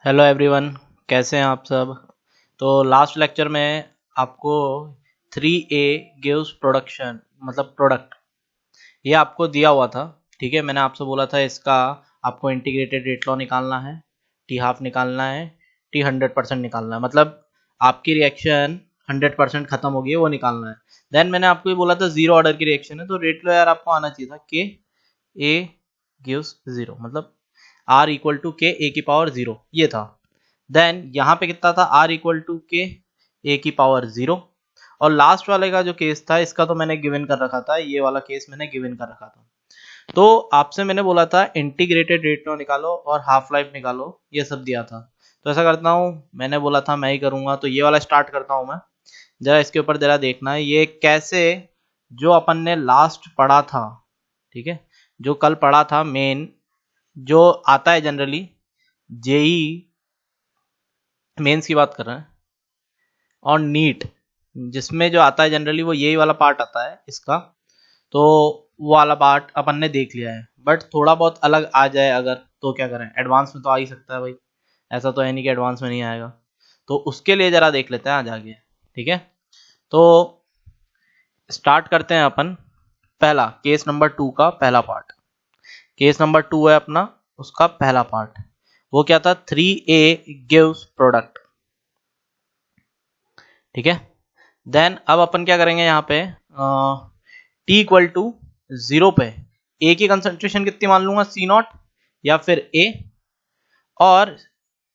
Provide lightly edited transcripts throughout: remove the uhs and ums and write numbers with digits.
Hello everyone, कैसे हैं आप सब। तो लास्ट लेक्चर में आपको 3A गिव्स प्रोडक्शन मतलब प्रोडक्ट ये आपको दिया हुआ था। ठीक है, मैंने आपसे बोला था इसका आपको इंटीग्रेटेड रेट लॉ निकालना है, टी हाफ निकालना है, टी 100% निकालना है, मतलब आपकी रिएक्शन 100% खत्म होगी वो निकालना है। देन मैंने आपको ये बोला था जीरो ऑर्डर की रिएक्शन है तो रेट लॉ यार आपको आना चाहिए था के ए गिव्स जीरो, मतलब आर इक्वल टू के ए की पावर जीरो ये था। देन यहाँ पे कितना था आर इक्वल टू के ए की पावर जीरो। और लास्ट वाले का जो केस था इसका तो मैंने गिवन कर रखा था, ये वाला केस मैंने गिवन कर रखा था। तो आपसे मैंने बोला था इंटीग्रेटेड रेट लॉ निकालो और हाफ लाइफ निकालो, ये सब दिया था। तो ऐसा करता हूँ, मैंने बोला था मैं ही करूंगा, तो ये वाला स्टार्ट करता हूँ मैं। जरा इसके ऊपर जरा देखना है ये कैसे जो अपन ने लास्ट पढ़ा था, ठीक है, जो कल पढ़ा था मेन जो आता है जनरली जेई मेंस की बात कर रहे हैं और नीट जिसमें जो आता है जनरली वो यही वाला पार्ट आता है इसका। तो वो वाला पार्ट अपन ने देख लिया है, बट थोड़ा बहुत अलग आ जाए अगर तो क्या करें, एडवांस में तो आ ही सकता है भाई, ऐसा तो है नहीं कि एडवांस में नहीं आएगा। तो उसके लिए जरा देख लेते हैं आज आगे, ठीक है। तो स्टार्ट करते हैं अपन पहला केस नंबर 2 का पहला पार्ट। केस नंबर 2 है अपना, उसका पहला पार्ट वो क्या था 3A गिव्स प्रोडक्ट, ठीक है। देन अब अपन क्या करेंगे यहाँ पे टी इक्वल टू जीरो पे ए की कंसंट्रेशन कितनी मान लूंगा सी नॉट या फिर ए, और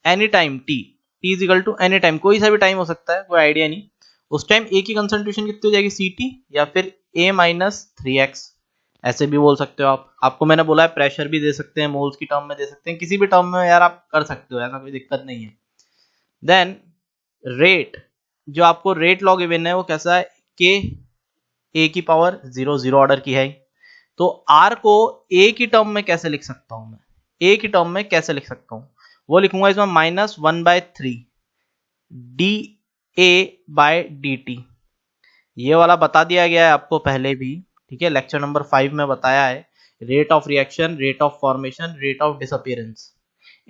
any time t is equal to any time कोई सा भी टाइम हो सकता है, कोई आइडिया नहीं। उस टाइम ए की कंसंट्रेशन कितनी हो जाएगी सी टी या फिर ए माइनस 3x, ऐसे भी बोल सकते हो आप। आपको मैंने बोला है प्रेशर भी दे सकते हैं, मोल्स की टर्म में दे सकते हैं, किसी भी टर्म में यार आप कर सकते हो, ऐसा कोई दिक्कत नहीं है। देन रेट, जो आपको रेट लॉ गिवन है वो कैसा है के ए की पावर जीरो, जीरो ऑर्डर की है। तो आर को ए की टर्म में कैसे लिख सकता हूं मैं, ए की टर्म में कैसे लिख सकता हूं, वो लिखूंगा इसमें -1/3 d a by d t. ये वाला बता दिया गया है आपको पहले भी, ठीक है, लेक्चर नंबर 5 में बताया है। Rate of reaction, rate of formation, rate of disappearance,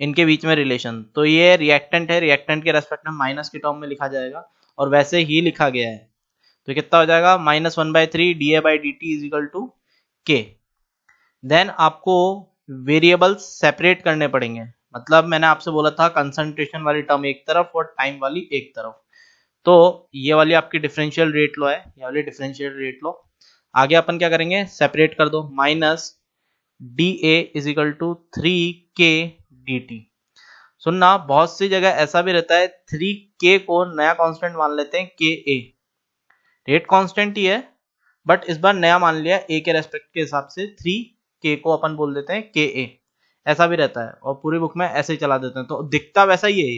इनके बीच में रिलेशन। तो ये रिएक्टेंट है, रिएक्टेंट के रेस्पेक्ट में माइनस के टर्म में लिखा जाएगा और वैसे ही लिखा गया है। तो कितना हो जाएगा -1/3 d a by d t is equal to k. Then आपको वेरिएबल्स सेपरेट करने पड़ेंगे, मतलब मैंने आपसे बोला था कंसंट्रेशन वाली टर्म एक तरफ और टाइम वाली एक तरफ। तो ये वाली आपकी डिफरेंशियल रेट लॉ है, ये वाली डिफरेंशियल रेट लॉ। आगे अपन क्या करेंगे, सेपरेट कर दो, minus d a is equal to 3k d t. सुनना, बहुत सी जगह ऐसा भी रहता है 3k को नया कांस्टेंट मान लेते हैं के ए, रेट कांस्टेंट ही है बट इस बार नया मान लिया ए के रेस्पेक्ट के हिसाब से 3k को अपन बोल देते हैं के ए, ऐसा भी रहता है और पूरी बुक में ऐसे ही चला देते हैं। तो दिखता वैसा ही है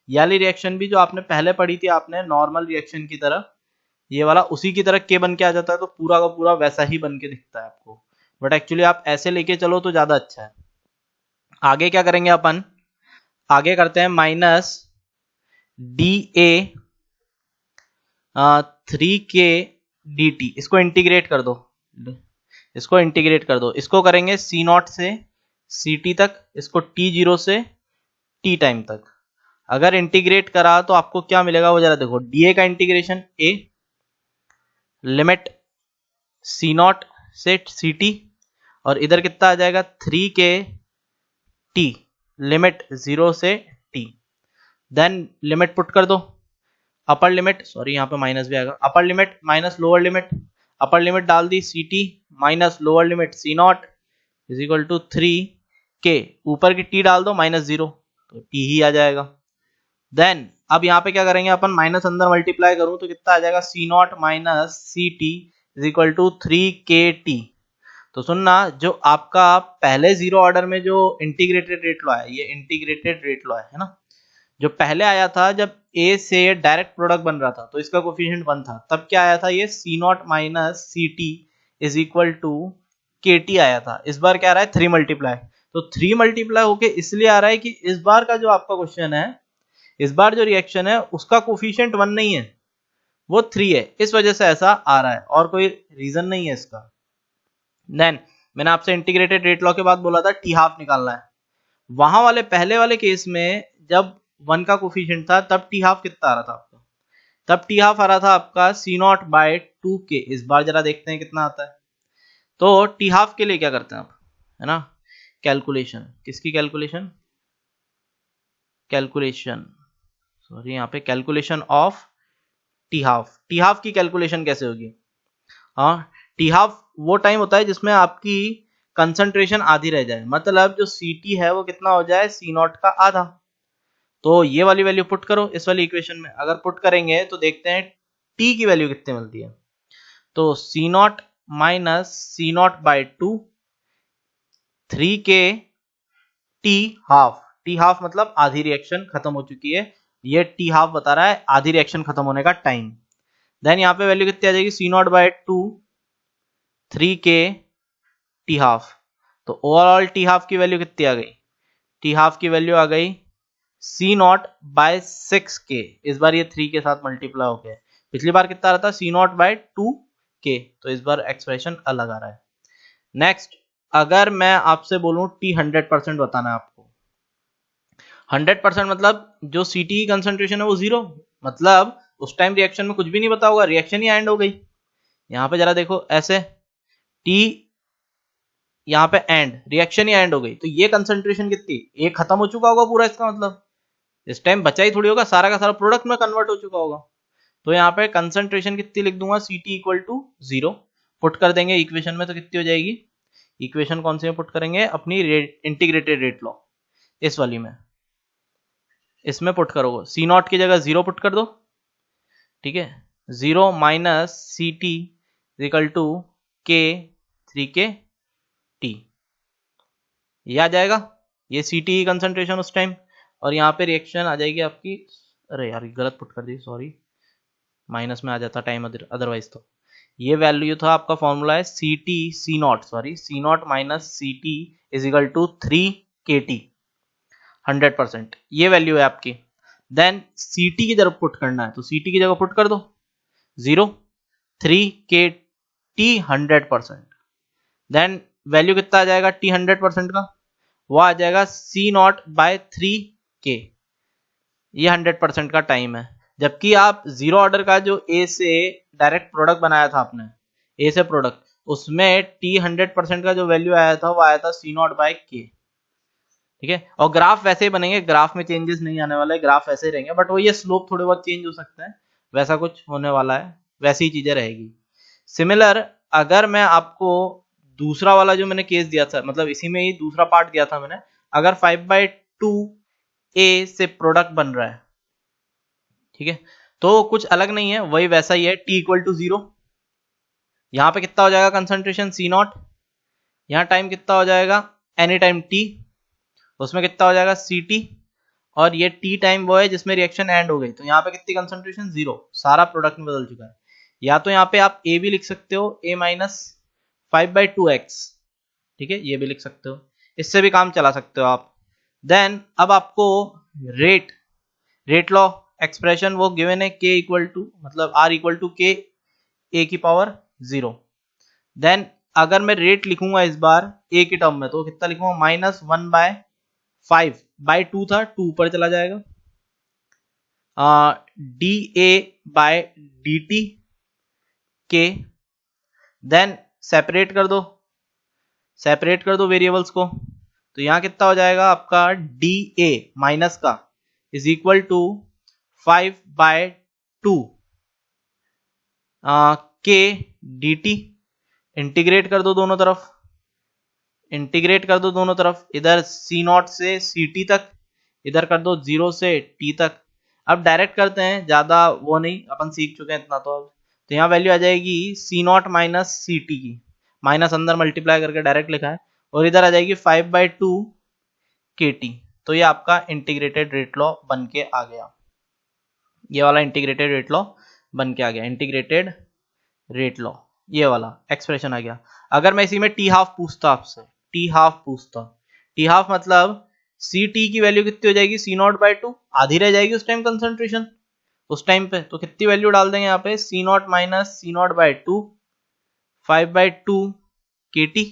ये वाली रिएक्शन भी जो आपने पहले पढ़ी थी आपने नॉर्मल रिएक्शन की तरह, ये वाला उसी की तरह के बन के आ जाता है, तो पूरा का पूरा वैसा ही बन के दिखता है आपको, बट एक्चुअली आप ऐसे लेके चलो तो ज्यादा अच्छा है। आगे क्या करेंगे अपन, आगे करते हैं माइनस डी ए 3k डी टी, इसको इंटीग्रेट कर दो, इसको इंटीग्रेट कर दो, इसको करेंगे सी नॉट से सी टी तक, इसको टी जीरो से टी टाइम तक। अगर इंटीग्रेट करा तो आपको क्या मिलेगा वो जरा देखो, डी ए का integration a, limit C naught से सी टी, और इधर कितना आ जाएगा 3k टी, लिमिट 0 से टी। देन लिमिट पुट कर दो, अपर लिमिट, सॉरी यहाँ पे माइनस भी आएगा, upper limit minus lower limit, upper limit डाल दी C T minus lower limit C naught is equal to 3k, ऊपर की टी डाल दो -0 तो टी ही आ जाएगा। देन अब यहाँ पे क्या करेंगे अपन, माइनस अंदर मल्टीप्लाई करूं तो कितना आ जाएगा C naught minus C T is equal to 3k T. तो सुनना, जो आपका पहले जीरो ऑर्डर में जो इंटीग्रेटेड रेट लॉ है, ये इंटीग्रेटेड रेट लॉ है ना, जो पहले आया था जब ए से डायरेक्ट प्रोडक्ट बन रहा था तो इसका कोफिशिएंट 1 था, तब क्या आया था ये सी naught minus C T is equal to के टी आया था। इस बार क्या आ रहा है 3 मल्टीप्लाई, तो 3 मल्टीप्लाई होके इसलिए आ रहा है कि इस बार का जो आपका क्वेश्चन है, इस बार जो रिएक्शन है उसका कोफिशिएंट 1 नहीं है, वो 3 है, इस वजह से ऐसा आ रहा है और कोई रीजन नहीं है इसका। देन मैंने आपसे इंटीग्रेटेड रेट लॉ के बाद बोला था टी हाफ निकालना है, वहां वाले पहले वाले केस में जब 1 का कोफिशिएंट था तब टी हाफ कितना आ रहा था आपका, तब टी हाफ आ रहा था आपका C0/2k। इस बार जरा देखते हैं कितना आता है। तो टी हाफ के लिए क्या करते हैं आप, है ना, कैलकुलेशन, किसकी कैलकुलेशन, कैलकुलेशन सॉरी यहाँ पे calculation of T half. T half की कैलकुलेशन कैसे होगी, हाँ, टी हाफ वो टाइम होता है जिसमें आपकी कंसंट्रेशन आधी रह जाए, मतलब जो सी है वो कितना हो जाए, C0 का आधा। तो ये वाली वैल्यू पुट करो इस वाली इक्वेशन में, अगर पुट करेंगे तो देखते हैं टी की वैल्यू कितनी मिलती है। तो C0 minus C0/2 3k T half मतलब आधी रिएक्शन खत्म हो चुकी है, ये टी हाफ बता रहा है आधी रिएक्शन खत्म होने का टाइम। देन यहाँ पे वैल्यू कितनी आ जाएगी, C0/2 3k टी हाफ। तो ओवरऑल टी हाफ की वैल्यू कितनी आ गई, टी हाफ की वैल्यू आ गई C0/6k। इस बार ये 3 के साथ मल्टीप्लाई हो गया, पिछली बार कितना आ रहा था C0/2k, तो इस बार एक्सप्रेशन अलग आ रहा है। नेक्स्ट, अगर मैं आपसे बोलूं टी 100% बताना है आपको, 100% मतलब जो सी टी की कंसंट्रेशन है वो 0, मतलब उस टाइम रिएक्शन में कुछ भी नहीं बता होगा, रिएक्शन ही एंड हो गई। यहाँ पे जरा देखो ऐसे, टी यहाँ पे एंड, रिएक्शन ही एंड हो गई, तो ये कंसंट्रेशन कितनी, एक खत्म हो चुका होगा पूरा, इसका मतलब इस टाइम बचा ही थोड़ी होगा, सारा का सारा प्रोडक्ट में कन्वर्ट हो चुका होगा। तो यहाँ पे कंसंट्रेशन कितनी लिख दूंगा, c t equal to 0 put कर देंगे इक्वेशन में, तो कितनी हो जाएगी, इक्वेशन कौन सी में पुट करेंगे, अपनी इंटीग्रेटेड रेट लॉ इस वाली में, इसमें पुट करोगे, C0 की जगह 0 पुट कर दो, ठीक है, 0 minus C t equal to k 3k टी, ये आ जाएगा, ये सी टी कंसंट्रेशन उस टाइम, और यहाँ पे रिएक्शन आ जाएगी आपकी, अरे यार गलत पुट कर दी सॉरी, माइनस में आ जाता टाइम अदरवाइज। तो ये वैल्यू था आपका फॉर्मूला है C0 minus C T is equal to 3kT 100%, ये वैल्यू है आपकी। देन सी टी की जगह पुट करना है, तो सी टी की जगह पुट कर दो 0 3kT 100%। देन वैल्यू कितना आ जाएगा टी 100% का, वो आ जाएगा C0/3k, ये 100% का टाइम है। जबकि आप जीरो ऑर्डर का जो ए से डायरेक्ट प्रोडक्ट बनाया था आपने, ए से प्रोडक्ट, उसमें टी 100% का जो वैल्यू आया था वो आया था C0/k, ठीक है। और ग्राफ वैसे ही बनेंगे, ग्राफ में चेंजेस नहीं आने वाले, ग्राफ ऐसे ही रहेंगे, बट वो ये स्लोप थोड़े बहुत चेंज हो सकते हैं, वैसा कुछ होने वाला है, वैसी ही चीजें रहेगी। सिमिलर अगर मैं आपको दूसरा वाला जो मैंने केस दिया था, मतलब इसी में ही दूसरा पार्ट दिया था मैंने, अगर 5/2 ए से प्रोडक्ट बन रहा है, ठीक है, तो कुछ अलग नहीं है, वही वैसा ही है, टी इक्वल टू 0, यहाँ पे कितना हो जाएगा कंसंट्रेशन C0, यहाँ टाइम कितना हो जाएगा एनी टाइम टी, उसमें कितना हो जाएगा सी टी, और ये टी टाइम वो है जिसमें रिएक्शन एंड हो गई, तो यहाँ पे कितनी कंसंट्रेशन 0, सारा प्रोडक्ट में बदल चुका है। या तो यहाँ पे आप ए भी लिख सकते हो, a माइनस 5/2x, ठीक है, ये भी लिख सकते हो, इससे भी काम चला सकते हो आप। देन अब आपको रेट लॉ एक्सप्रेशन वो गिवन है, k इक्वल टू मतलब r equal to k a की पावर 0। देन अगर मैं रेट लिखूंगा इस बार a की टर्म में, तो कितना लिखूंगा, -1/5/2 था, 2 ऊपर चला जाएगा, dA/dt k। देन सेपरेट कर दो वेरिएबल्स को, तो यहां कितना हो जाएगा आपका dA माइनस का is equal to 5/2 k dt, integrate कर दो दोनों तरफ, इधर C0 से CT तक, इधर कर दो 0 से T तक। अब डायरेक्ट करते हैं, ज्यादा वो नहीं, अपन सीख चुके हैं इतना, तो यहाँ वैल्यू आ जाएगी C0 माइनस सी टी की, माइनस अंदर मल्टीप्लाई करके डायरेक्ट लिखा है, और इधर आ जाएगी 5/2 kT। तो ये आपका इंटीग्रेटेड रेट लॉ बन के आ गया, ये वाला इंटीग्रेटेड रेट लॉ बन के आ गया, इंटीग्रेटेड रेट लॉ, ये वाला एक्सप्रेशन आ गया। अगर मैं इसी में टी हाफ पूछता आपसे, टी हाफ मतलब सी टी की वैल्यू कितनी हो जाएगी, C0/2, आधी रह जाएगी उस टाइम कंसंट्रेशन, उस टाइम पे तो कितनी वैल्यू डाल देंगे यहाँ पे, C0 माइनस C0/2 5/2 kT,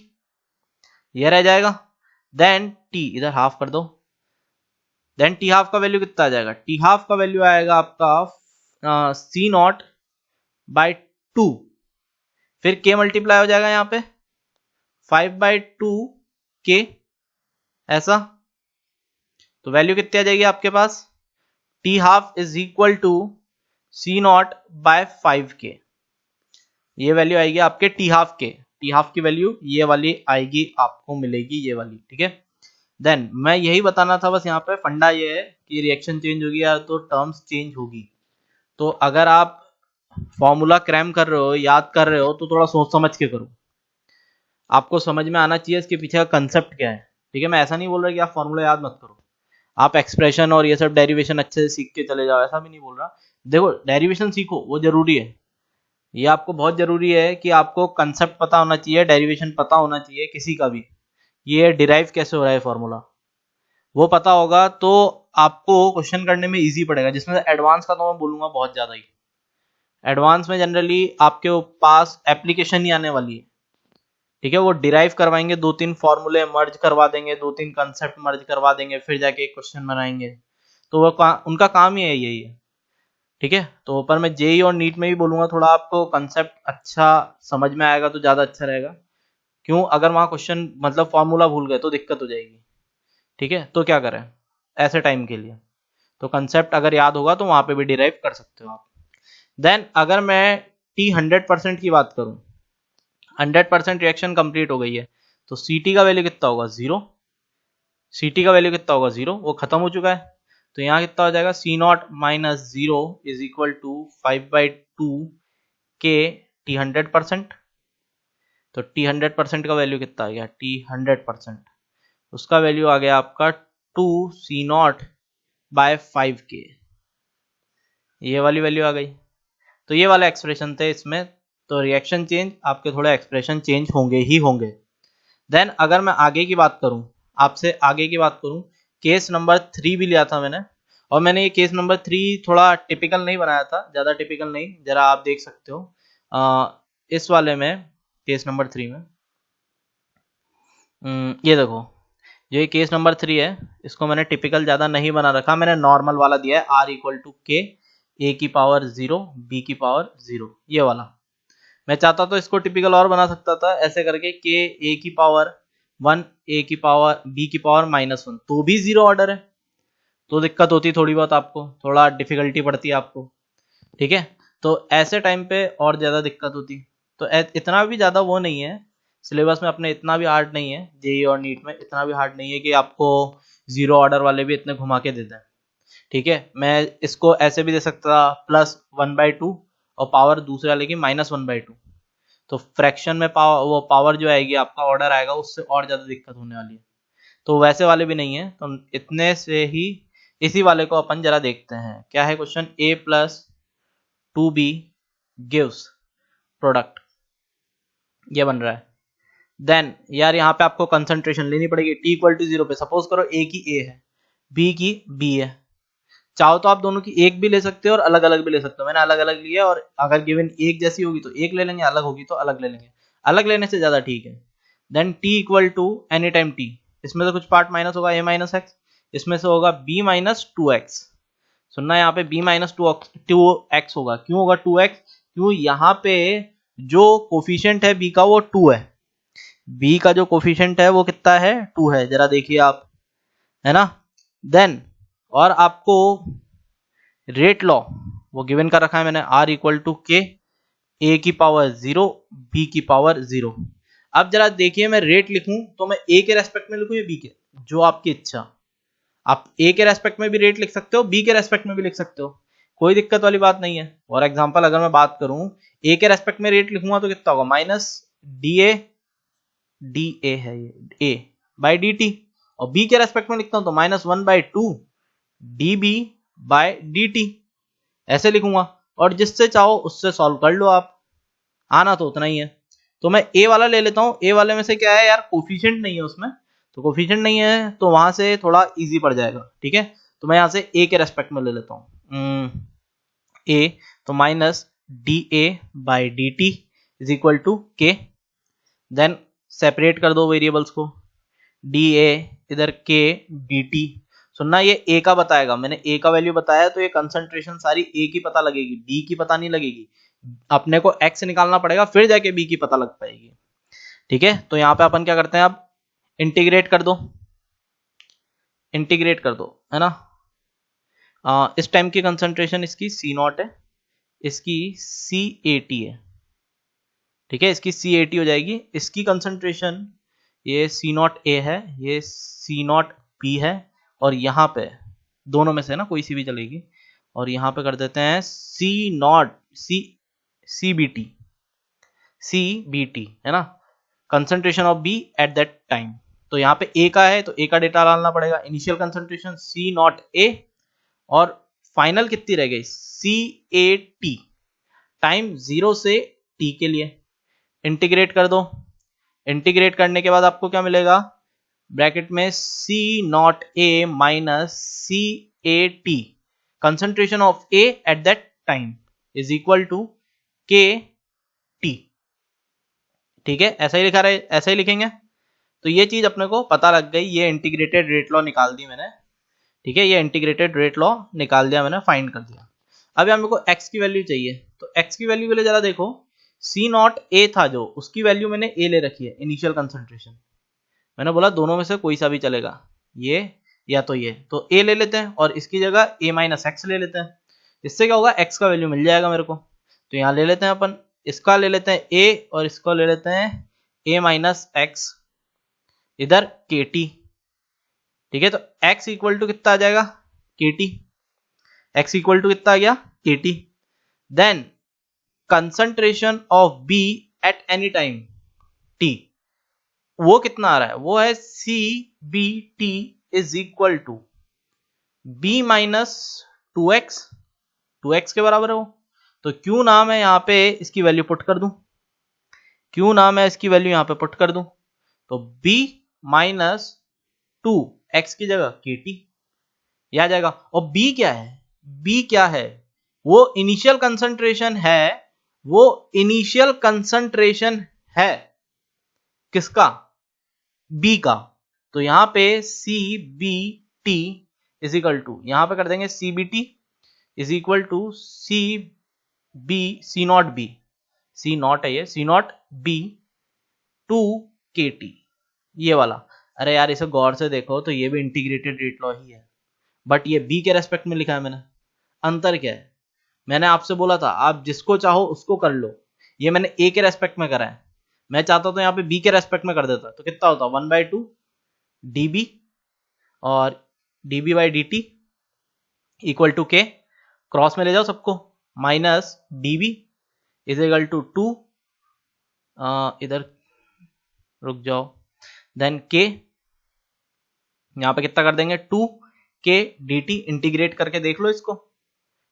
ये रह जाएगा। देन टी इधर हाफ कर दो, देन टी हाफ का वैल्यू कितना आ जाएगा, टी हाफ का वैल्यू आएगा आपका सी नॉट बाई 2, फिर के मल्टीप्लाई हो जाएगा यहाँ पे 5/2 के, ऐसा। तो वैल्यू कितनी आ जाएगी आपके पास, T half is equal to C naught by 5 K, ये वैल्यू आएगी आपके टी हाफ के, टी हाफ की वैल्यू ये वाली आएगी, आपको मिलेगी ये वाली, ठीक है। देन मैं यही बताना था बस, यहाँ पे फंडा ये है कि रिएक्शन चेंज होगी या तो टर्म्स चेंज होगी। तो अगर आप फॉर्मूला क्रैम कर रहे हो, याद कर रहे हो, तो थोड़ा सोच समझ के करो, आपको समझ में आना चाहिए इसके पीछे का कंसेप्ट क्या है, ठीक है। मैं ऐसा नहीं बोल रहा कि आप फॉर्मूला याद मत करो, आप एक्सप्रेशन और ये सब डेरिवेशन अच्छे से सीख के चले जाओ, ऐसा भी नहीं बोल रहा। देखो डेरिवेशन सीखो, वो जरूरी है, ये आपको बहुत जरूरी है कि आपको कंसेप्ट पता होना चाहिए, डेरिवेशन पता होना चाहिए किसी का भी, ये डिराइव कैसे हो रहा है फॉर्मूला, वो पता होगा तो आपको क्वेश्चन करने में इजी पड़ेगा। जिसमें एडवांस का तो मैं बोलूंगा बहुत ज्यादा ही, एडवांस में जनरली आपके पास एप्लीकेशन ही आने वाली है, ठीक है। वो डिराइव करवाएंगे, 2-3 फॉर्मूले मर्ज करवा देंगे, 2-3 कंसेप्ट मर्ज करवा देंगे, फिर जाके एक क्वेश्चन बनाएंगे। तो वो उनका काम ही है यही है, ठीक है। तो पर मैं जेई और नीट में भी बोलूंगा थोड़ा आपको कंसेप्ट अच्छा समझ में आएगा तो ज्यादा अच्छा रहेगा। क्यों, अगर वहां क्वेश्चन मतलब फॉर्मूला भूल गए तो दिक्कत हो जाएगी, ठीक है। तो क्या करें ऐसे टाइम के लिए, तो कंसेप्ट अगर याद होगा तो वहां पे भी डिराइव कर सकते हो आप। देन अगर मैं टी 100% की बात करूं, 100% रिएक्शन कंप्लीट हो गई है, तो सी टी का वैल्यू कितना होगा 0, सी टी का वैल्यू कितना होगा 0, वो खत्म हो चुका है। तो यहाँ कितना हो जाएगा, C naught minus 0 is equal to 5/2 K T 100%। तो टी 100% का वैल्यू कितना आ गया, टी 100%, उसका वैल्यू आ गया आपका 2 सी नॉट बाय 5 के, ये वाली वैल्यू आ गई। तो ये वाले एक्सप्रेशन थे इसमें, तो रिएक्शन चेंज आपके थोड़े एक्सप्रेशन चेंज होंगे ही होंगे। देन अगर मैं आगे की बात करूं, आपसे आगे की बात करूं, केस नंबर 3 भी लिया था मैंने, और मैंने ये केस नंबर 3 थोड़ा टिपिकल नहीं बनाया था, ज़्यादा टिपिकल नहीं, जरा आप देख सकते हो इस वाले में, केस नंबर 3 में ये देखो, जो ये केस नंबर 3 है, इसको मैंने टिपिकल ज़्यादा नहीं बना रखा, मैंने नॉर्मल वाला दिया है, r इक्वल टू के ए की पावर 0 बी की पावर 0, ये वाला। मैं चाहता तो इसको टिपिकल और बना सकता था ऐसे करके, के ए की पावर 1 ए की पावर बी की पावर -1, तो भी 0 ऑर्डर है, तो दिक्कत होती थोड़ी बहुत, आपको थोड़ा डिफिकल्टी पड़ती है आपको, ठीक है। तो ऐसे टाइम पे और ज़्यादा दिक्कत होती, तो इतना भी ज़्यादा वो नहीं है सिलेबस में अपने, इतना भी हार्ड नहीं है, जेई और नीट में इतना भी हार्ड नहीं है कि आपको 0 ऑर्डर वाले भी इतने घुमा के देते हैं, ठीक है। मैं इसको ऐसे भी दे सकता था +1/2 और पावर दूसरे वाले की -1/2, तो फ्रैक्शन में पावर, वो पावर जो आएगी आपका ऑर्डर आएगा, उससे और ज़्यादा दिक्कत होने वाली है। तो वैसे वाले भी नहीं है, तो इतने से ही इसी वाले को अपन जरा देखते हैं क्या है question. a + 2b gives product, ये बन रहा है। देन यार यहाँ पे आपको कंसंट्रेशन लेनी पड़ेगी, t = 0 पे, सपोज करो a की a है, b की b है, चाहो तो आप दोनों की एक भी ले सकते हो और अलग अलग भी ले सकते हो, मैंने अलग अलग लिया, और अगर गिवन एक जैसी होगी तो एक ले लेंगे, अलग होगी तो अलग ले लेंगे, अलग लेने से ज्यादा ठीक है। Then t = any time t, इसमें से कुछ पार्ट माइनस होगा, a - x, इसमें से होगा b - 2x, सुनना यहाँ पे b - 2x होगा, क्यों होगा 2x, क्यों यहाँ पे जो कोफिशिएंट है b का वो 2 है, b का जो कोफिशिएंट है वो कितना है 2 है, जरा देखिए आप, है ना। देन और आपको रेट लॉ वो गिवन कर रखा है मैंने, r = के a की पावर 0 b की पावर 0। अब जरा देखिए, मैं रेट लिखूं तो मैं a के रेस्पेक्ट में लिखूं या b के, जो आपकी इच्छा, आप a के रेस्पेक्ट में भी रेट लिख सकते हो, b के रेस्पेक्ट में भी लिख सकते हो, कोई दिक्कत वाली बात नहीं है। फॉर एग्जांपल अगर मैं बात करूं a के रेस्पेक्ट में रेट लिखूंगा तो कितना होगा, -da है ये a/dt, और b के रेस्पेक्ट में लिखता हूं तो -1/2 db/dt, ऐसे लिखूंगा, और जिससे चाहो उससे सॉल्व कर लो आप, आना तो उतना ही है। तो मैं ए वाला ले लेता हूँ, ए वाले में से क्या है यार, कोफिशिएंट नहीं है उसमें, तो कोफिशिएंट नहीं है तो वहां से थोड़ा इजी पड़ जाएगा, ठीक है। तो मैं यहाँ से ए के रेस्पेक्ट में ले लेता हूँ ए, तो -da/dt is equal to k, then separate कर दो वेरिएबल्स को, da इधर के dt, सुनना, ये ए का बताएगा, मैंने ए का वैल्यू बताया तो ये कंसंट्रेशन सारी ए की पता लगेगी, डी की पता नहीं लगेगी। अपने को एक्स निकालना पड़ेगा फिर जाके बी की पता लग पाएगी। ठीक है, तो यहाँ पे अपन क्या करते हैं, अब इंटीग्रेट कर दो, इंटीग्रेट कर दो, है ना। इस टाइम की कंसंट्रेशन इसकी सी नॉट है, इसकी सी ए टी है। ठीक है, इसकी सी ए टी हो जाएगी, इसकी कंसंट्रेशन ये सी नॉट ए है, ये सी नॉट बी है, और यहाँ पे दोनों में से ना कोई सी भी चलेगी, और यहाँ पे कर देते हैं C naught C B T, C B T, है ना, concentration of B at that time. तो यहाँ पे ए का है तो ए का डेटा डालना पड़ेगा, initial concentration c not a, और फाइनल कितनी रह गई सी ए टी, टाइम 0 से टी के लिए। इंटीग्रेट कर दो, इंटीग्रेट करने के बाद आपको क्या मिलेगा, ब्रैकेट में C not A minus C A T, concentration of A at that time is equal to के टी। ठीक है, ऐसा ही लिखा रहे, ऐसा ही लिखेंगे। तो ये चीज अपने को पता लग गई, ये इंटीग्रेटेड रेट लॉ निकाल दी मैंने। ठीक है, ये इंटीग्रेटेड रेट लॉ निकाल दिया मैंने, फाइंड कर दिया। अब यहाँ मेरे को x की वैल्यू चाहिए, तो x की वैल्यू के लिए जरा देखो, सी नॉट ए था जो, उसकी वैल्यू मैंने a ले रखी है, इनिशियल कंसंट्रेशन। मैंने बोला दोनों में से कोई सा भी चलेगा, ये या तो ये, तो a ले लेते हैं और इसकी जगह a माइनस एक्स ले लेते हैं। इससे क्या होगा, x का वैल्यू मिल जाएगा मेरे को। तो यहाँ ले लेते हैं अपन, इसका ले लेते हैं a और इसको ले लेते हैं a माइनस एक्स, इधर के टी। ठीक है, तो x इक्वल टू कितना आ जाएगा, के टी, x इक्वल टू कितना आ गया, k t. Then concentration of b at any time t, वो कितना आ रहा है, वो है c B t is equal to b minus two x के बराबर है वो। तो क्यू नाम है, यहाँ पे इसकी वैल्यू पुट कर दूं, क्यू नाम है, इसकी वैल्यू यहाँ पे पुट कर दूं, तो b माइनस 2x की जगह के टी ये आ जाएगा। और b क्या है, b क्या है, वो इनिशियल कंसंट्रेशन है, वो इनिशियल कंसंट्रेशन है किसका, b का। तो यहां पे c B t is equal to, यहां पे कर देंगे c B t is equal to c b, c not b, c not है ये, सी नॉट बी टू के टी, ये वाला। अरे यार इसे गौर से देखो तो ये भी इंटीग्रेटेड रेट लॉ ही है, बट ये बी के रेस्पेक्ट में लिखा है मैंने। अंतर क्या है, मैंने आपसे बोला था आप जिसको चाहो उसको कर लो, ये मैंने ए के रेस्पेक्ट में करा है। मैं चाहता तो यहाँ पे बी के रेस्पेक्ट में कर देता, तो कितना होता, 1/2 डी बी, और d b by d t equal to k, cross में ले जाओ सबको, minus d b is equal to 2, इधर रुक जाओ, देन के, यहाँ पे कितना कर देंगे 2 के डी टी। इंटीग्रेट करके देख लो इसको,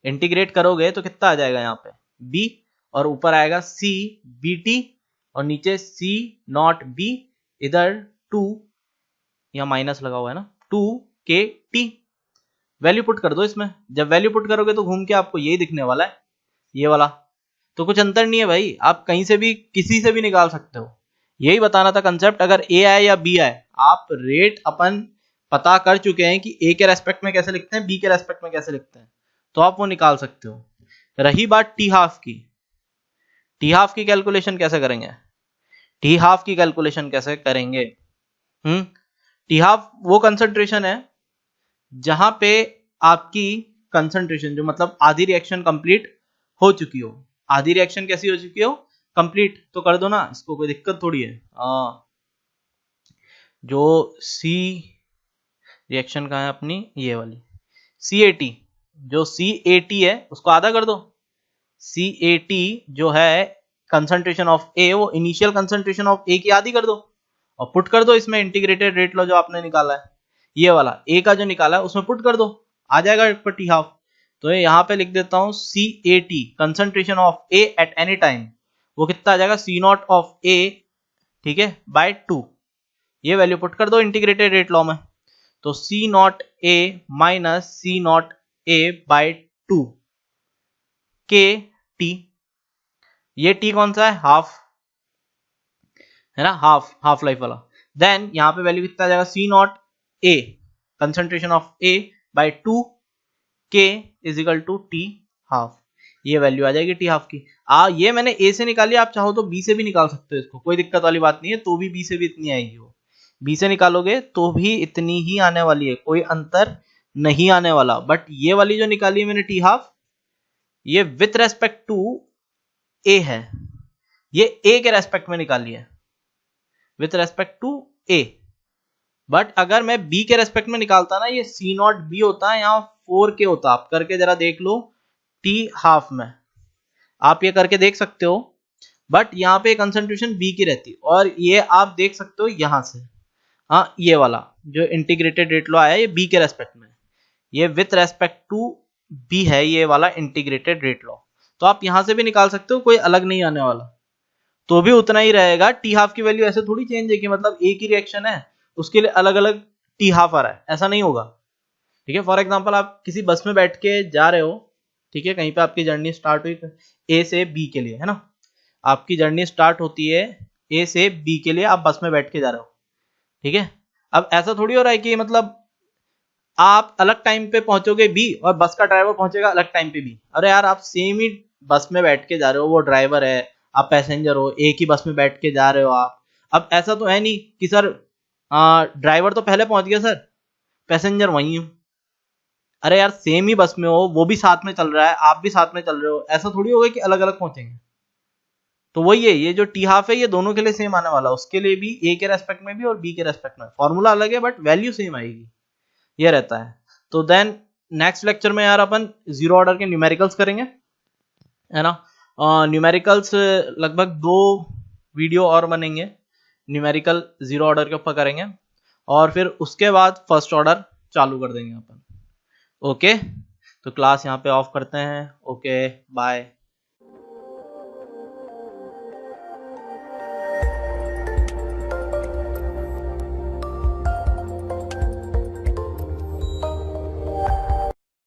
इंटीग्रेट करोगे तो कितना आ जाएगा यहाँ पे b, और ऊपर आएगा c बी टी, और नीचे c नॉट b, इधर 2, यहाँ माइनस लगा हुआ है ना, 2 के टी। वैल्यू पुट कर दो इसमें, जब वैल्यू पुट करोगे तो घूम के आपको यही दिखने वाला है, ये वाला। तो कुछ अंतर नहीं है भाई, आप कहीं से भी किसी से भी निकाल सकते हो, यही बताना था कंसेप्ट। अगर ए आए या बी आए, आप रेट अपन पता कर चुके हैं कि ए के रेस्पेक्ट में कैसे लिखते हैं, बी के रेस्पेक्ट में कैसे लिखते हैं, तो आप वो निकाल सकते हो। रही बात टी हाफ की, टी हाफ की कैलकुलेशन कैसे करेंगे, टी हाफ की कैलकुलेशन कैसे करेंगे, टी हाफ वो कंसंट्रेशन है जहां पे आपकी कंसंट्रेशन, जो मतलब आधी रिएक्शन कंप्लीट हो चुकी हो। आधी रिएक्शन कैसी हो चुकी हो, कंप्लीट, तो कर दो ना, इसको कोई दिक्कत थोड़ी है। जो सी रिएक्शन का है अपनी, ये वाली सी ए टी, जो सी ए टी है उसको आधा कर दो, सी ए टी जो है कंसंट्रेशन ऑफ ए, वो इनिशियल कंसंट्रेशन ऑफ ए की आधी कर दो, और पुट कर दो इसमें इंटीग्रेटेड रेट लॉ जो आपने निकाला है, ये वाला ए का जो निकाला है उसमें पुट कर दो, आ जाएगा टी हाफ। तो यहाँ पे लिख देता हूँ C A T, concentration of A at any time, वो कितना आ जाएगा, सी नॉट ऑफ ए, ठीक है, बाय 2। ये वैल्यू पुट कर दो इंटीग्रेटेड रेट लॉ में, तो C not A minus C not A by 2 K t. ये टी कौन सा है, हाफ है ना, हाफ लाइफ वाला। देन यहाँ पे वैल्यू कितना आ जाएगा, C not A concentration of A by 2k is equal to T half, ये वैल्यू आ जाएगी टी हाफ की। ये मैंने ए से निकाली, आप चाहो तो बी से भी निकाल सकते हो इसको, कोई दिक्कत वाली बात नहीं है, तो भी बी से भी इतनी आएगी, वो बी से निकालोगे तो भी इतनी ही आने वाली है, कोई अंतर नहीं आने वाला। बट ये वाली जो निकाली है मैंने टी हाफ, ये विथ रेस्पेक्ट टू ए है, ये ए के रेस्पेक्ट में निकाली है, with respect to a. But अगर मैं बी के रेस्पेक्ट में निकालता ना, ये सी नॉट बी होता है, यहाँ 4k होता, आप करके जरा देख लो टी हाफ में, आप ये करके देख सकते हो। बट यहाँ पे कंसंट्रेशन बी की रहती, और ये आप देख सकते हो यहां से, हाँ ये वाला जो इंटीग्रेटेड रेट लॉ आया ये बी के रेस्पेक्ट में, ये विथ रेस्पेक्ट टू बी है ये वाला इंटीग्रेटेड रेट लॉ, तो आप यहां से भी निकाल सकते हो, कोई अलग नहीं आने वाला, तो भी उतना ही रहेगा। टी हाफ की वैल्यू ऐसे थोड़ी चेंज है कि मतलब एक ही रिएक्शन है उसके लिए अलग अलग टी हाफ आ रहा है, ऐसा नहीं होगा, ठीक है। फॉर एग्जांपल आप किसी बस में बैठ के जा रहे हो, ठीक है, कहीं पे आपकी जर्नी स्टार्ट हुई ए से बी के लिए, है ना, आपकी जर्नी स्टार्ट होती है ए से बी के लिए, आप बस में बैठ के जा रहे हो, ठीक है। अब ऐसा थोड़ी हो रहा है कि मतलब आप अलग टाइम पे पहुंचोगे बी और बस का ड्राइवर पहुंचेगा अलग टाइम पे बी, अरे यार आप सेम ही बस में बैठ के जा रहे हो, वो ड्राइवर है, आप पैसेंजर हो, एक ही बस में बैठ के जा रहे हो आप। अब ऐसा तो है नहीं कि सर ड्राइवर तो पहले पहुंच गया सर, पैसेंजर वहीं हूं, अरे यार सेम ही बस में हो, वो भी साथ में चल रहा है, आप भी साथ में चल रहे हो, ऐसा थोड़ी होगा कि अलग अलग पहुंचेंगे। तो वही है, ये जो टी हाफ है ये दोनों के लिए सेम आने वाला, उसके लिए भी ए के रेस्पेक्ट में भी और बी के रेस्पेक्ट में, फॉर्मूला अलग है बट वैल्यू सेम आएगी, ये रहता है। तो देन नेक्स्ट लेक्चर में यार अपन जीरो ऑर्डर के न्यूमेरिकल्स करेंगे, है ना। न्यूमेरिकल्स लगभग 2 वीडियो और बनेंगे, न्यूमेरिकल जीरो ऑर्डर के ऊपर करेंगे, और फिर उसके बाद फर्स्ट ऑर्डर चालू कर देंगे अपन। ओके, तो क्लास यहाँ पे ऑफ करते हैं। Okay bye.